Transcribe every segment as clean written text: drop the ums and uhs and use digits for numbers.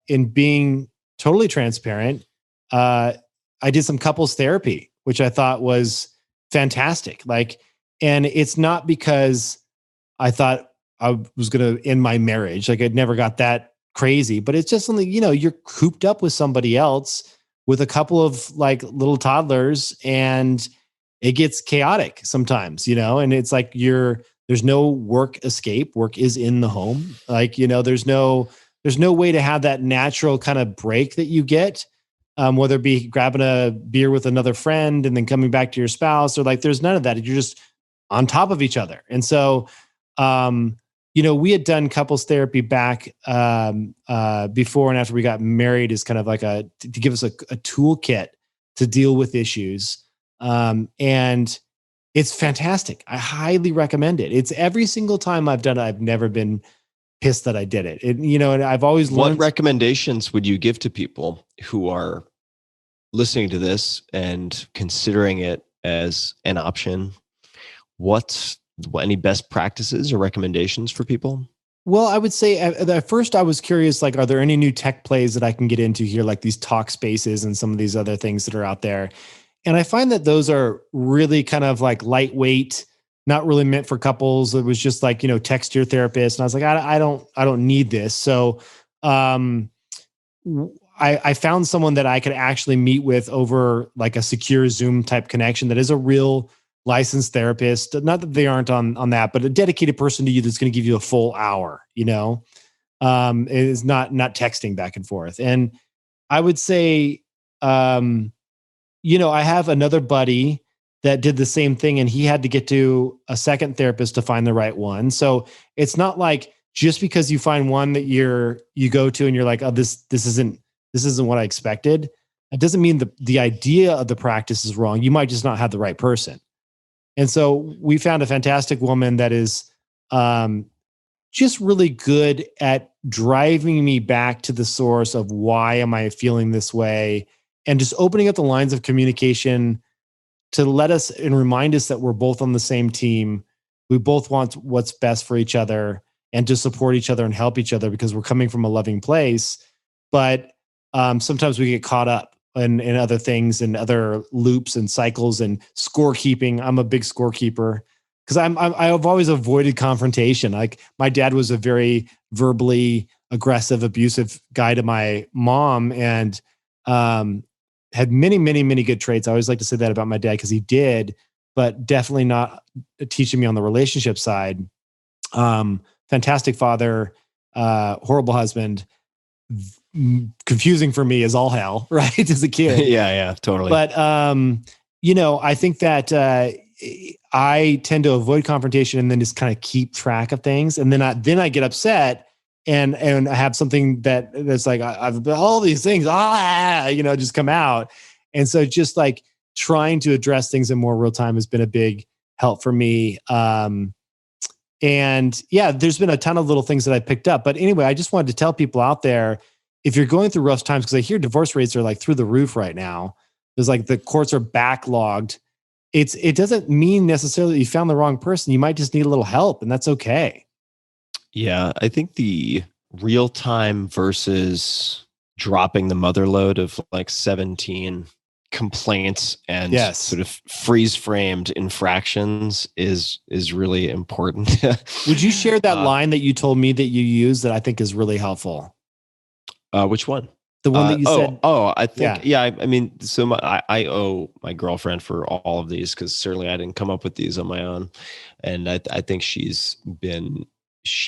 in being totally transparent, I did some couples therapy, which I thought was fantastic. Like, and it's not because I thought I was going to end my marriage. Like, I'd never got that crazy, but it's just something, you're cooped up with somebody else with a couple of like little toddlers, and it gets chaotic sometimes, and it's like there's no work escape. Work is in the home. Like, there's no way to have that natural kind of break that you get, whether it be grabbing a beer with another friend and then coming back to your spouse, or like, there's none of that. You're just on top of each other. And so, we had done couples therapy back before and after we got married, is kind of like to give us a toolkit to deal with issues. And it's fantastic. I highly recommend it. It's every single time I've done it, I've never been pissed that I did it. And I've always learned. What recommendations would you give to people who are listening to this and considering it as an option? Any best practices or recommendations for people? Well, I would say at first I was curious, like, are there any new tech plays that I can get into here, like these talk spaces and some of these other things that are out there? And I find that those are really kind of like lightweight, not really meant for couples. It was just like, text your therapist. And I was like, I don't need this. So I found someone that I could actually meet with over like a secure Zoom type connection that is a real licensed therapist. Not that they aren't on that, but a dedicated person to you that's going to give you a full hour, it is not texting back and forth. And I would say, I have another buddy that did the same thing, and he had to get to a second therapist to find the right one. So it's not like just because you find one that you go to and you're like, oh, this isn't what I expected. It doesn't mean the idea of the practice is wrong. You might just not have the right person. And so we found a fantastic woman that is just really good at driving me back to the source of why am I feeling this way, and just opening up the lines of communication to let us and remind us that we're both on the same team. We both want what's best for each other and to support each other and help each other because we're coming from a loving place. But sometimes we get caught up in other things and other loops and cycles and scorekeeping. I'm a big scorekeeper because I've always avoided confrontation. Like, my dad was a very verbally aggressive, abusive guy to my mom, and had many, many, many good traits. I always like to say that about my dad because he did, but definitely not teaching me on the relationship side. Fantastic father, horrible husband, confusing for me as all hell, right? As a kid. Yeah, totally. But, I think that I tend to avoid confrontation and then just kind of keep track of things. And then I get upset and I have something that's like, I've all these things, just come out. And so just like trying to address things in more real time has been a big help for me. And yeah, there's been a ton of little things that I picked up, but anyway, I just wanted to tell people out there, if you're going through rough times, because I hear divorce rates are like through the roof right now. There's like the courts are backlogged. It doesn't mean necessarily that you found the wrong person. You might just need a little help, and that's okay. Yeah, I think the real time versus dropping the mother load of like 17 complaints and sort of freeze framed infractions is really important. Would you share that line that you told me that you use that I think is really helpful? Which one? The one that you said. I think, I mean, so I owe my girlfriend for all of these because certainly I didn't come up with these on my own. And I think she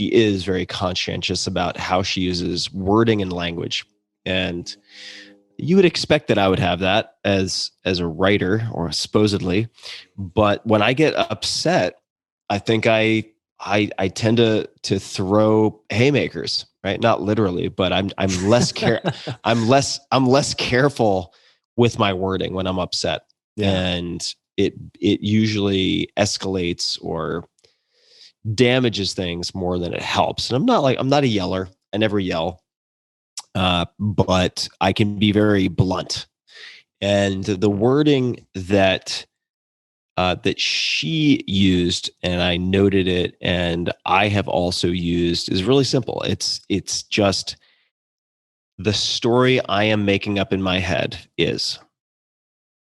is very conscientious about how she uses wording and language. And you would expect that I would have that as a writer, or supposedly. But when I get upset, I think I tend to throw haymakers, right? Not literally, but I'm less I'm less careful with my wording when I'm upset. Yeah. And it usually escalates or damages things more than it helps. And I'm not a yeller. I never yell. But I can be very blunt. And the wording that she used, and I noted it, and I have also used, is really simple. It's just, the story I am making up in my head is,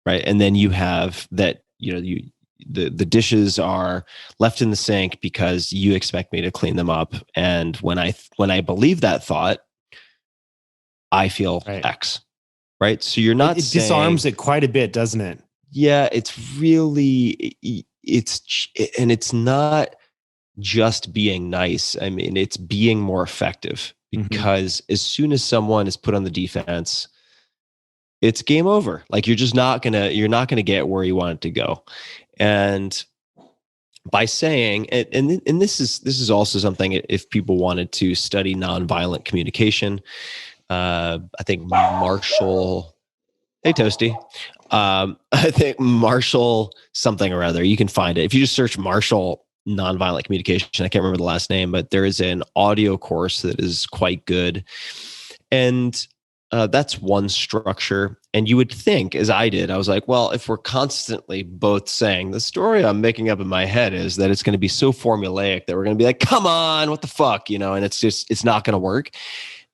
right? And then you have that, the dishes are left in the sink because you expect me to clean them up. And when I believe that thought, I feel Right. X, right? So you're It, not it disarms saying, it quite a bit, doesn't it? yeah, it's really, and it's not just being nice. I mean, it's being more effective, Mm-hmm. because as soon as someone is put on the defense, it's game over. Like you're not gonna get where you want it to go. And by saying, and this is also something, if people wanted to study nonviolent communication, I think Marshall, hey Toasty, I think Marshall something or other, you can find it if you just search Marshall nonviolent communication. I can't remember the last name, but there is an audio course that is quite good. And that's one structure. And you would think, as I did, I was like, well, if we're constantly both saying the story I'm making up in my head is that it's going to be so formulaic that we're going to be like, come on, what the fuck, and it's not going to work.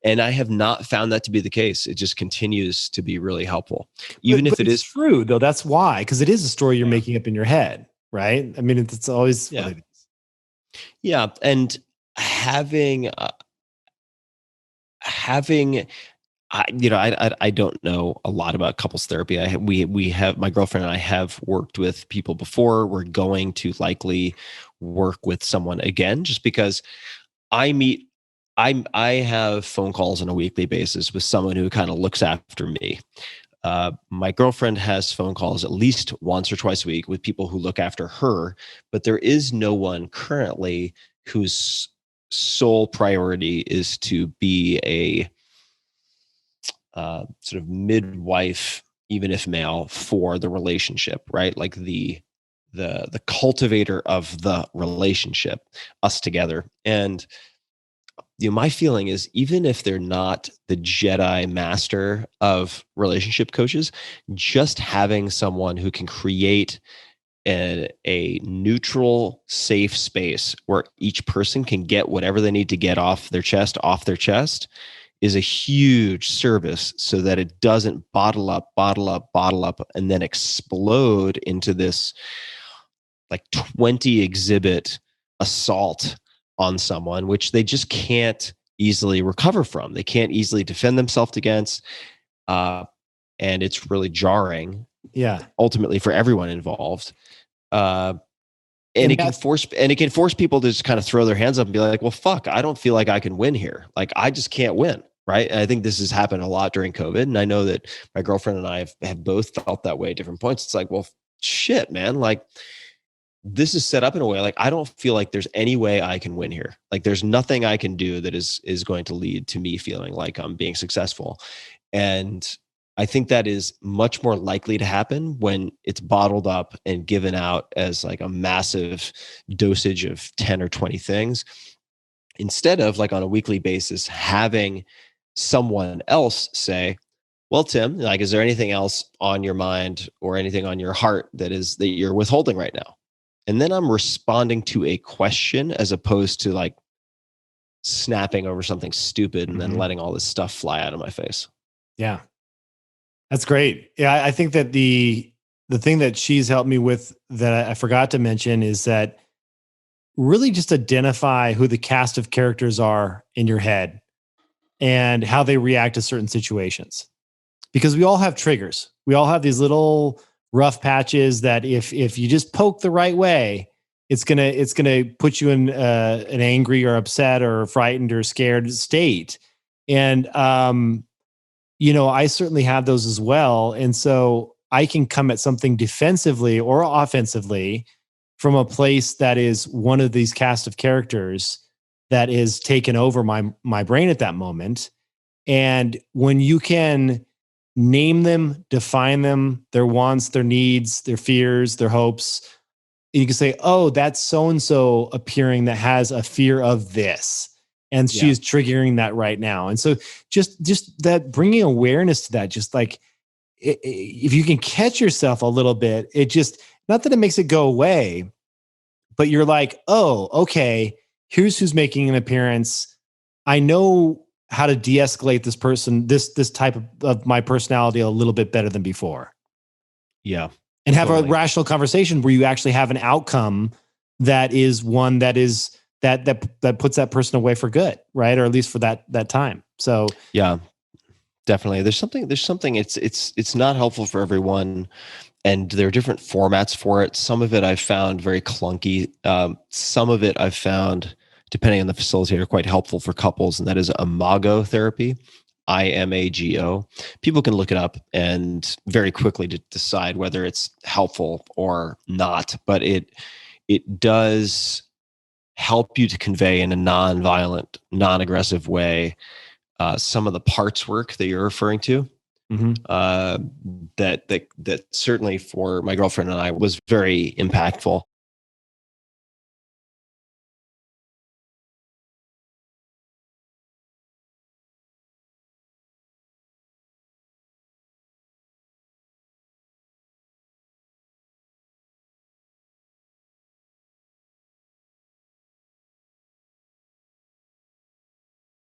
And I have not found that to be the case. It just continues to be really helpful, even But if it it's is. true though. That's why, because it is a story you're Yeah. making up in your head, right? I mean, it's always what Yeah. it is. Yeah. And having I don't know a lot about couples therapy. We have, my girlfriend and I have worked with people before. We're going to likely work with someone again, just because I meet I have phone calls on a weekly basis with someone who kind of looks after me. My girlfriend has phone calls at least once or twice a week with people who look after her, but there is no one currently whose sole priority is to be a sort of midwife, even if male, for the relationship, right? Like the cultivator of the relationship, us together. And my feeling is, even if they're not the Jedi master of relationship coaches, just having someone who can create a neutral, safe space where each person can get whatever they need to get off their chest, is a huge service, so that it doesn't bottle up, and then explode into this like 20 exhibit assault on someone, which they just can't easily recover from. They can't easily defend themselves against. Uh, and it's really jarring, Yeah. ultimately, for everyone involved. Uh, and And it can force people to just kind of throw their hands up and be like, well, fuck, I don't feel like I can win here. Like, I just can't win. Right. And I think this has happened a lot during COVID. And I know that my girlfriend and I have both felt that way at different points. It's like, well, shit, man. Like, this is set up in a way, like, I don't feel like there's any way I can win here. Like, there's nothing I can do that is going to lead to me feeling like I'm being successful. And I think that is much more likely to happen when it's bottled up and given out as like a massive dosage of 10 or 20 things, instead of, like, on a weekly basis, having someone else say, well, Tim, like, is there anything else on your mind or anything on your heart that you're withholding right now? And then I'm responding to a question, as opposed to like snapping over something stupid and then Mhm. letting all this stuff fly out of my face. Yeah, that's great. Yeah, I think that the thing that she's helped me with that I forgot to mention is that really just identify who the cast of characters are in your head and how they react to certain situations. Because we all have triggers. We all have these little rough patches that if you just poke the right way, it's gonna put you in an angry or upset or frightened or scared state. And I certainly have those as well. And so I can come at something defensively or offensively from a place that is one of these cast of characters that is taken over my brain at that moment. And when you can name them, define them, their wants, their needs, their fears, their hopes, you can say, oh, that's so and so appearing that has a fear of this. And she Yeah. is triggering that right now. And so just that, bringing awareness to that, just like if you can catch yourself a little bit, it just, not that it makes it go away, but you're like, oh, okay, here's who's making an appearance. I know how to de-escalate this person, this type of my personality a little bit better than before. Yeah. And have a rational conversation where you actually have an outcome that is one that is that puts that person away for good, right? Or at least for that time. So yeah, definitely. There's something it's not helpful for everyone. And there are different formats for it. Some of it I've found very clunky. Some of it I've found, depending on the facilitator, quite helpful for couples, and that is imago therapy, IMAGO. People can look it up and very quickly to decide whether it's helpful or not. But it does help you to convey in a non-violent, non-aggressive way some of the parts work that you're referring to. Mm-hmm. That certainly for my girlfriend and I was very impactful.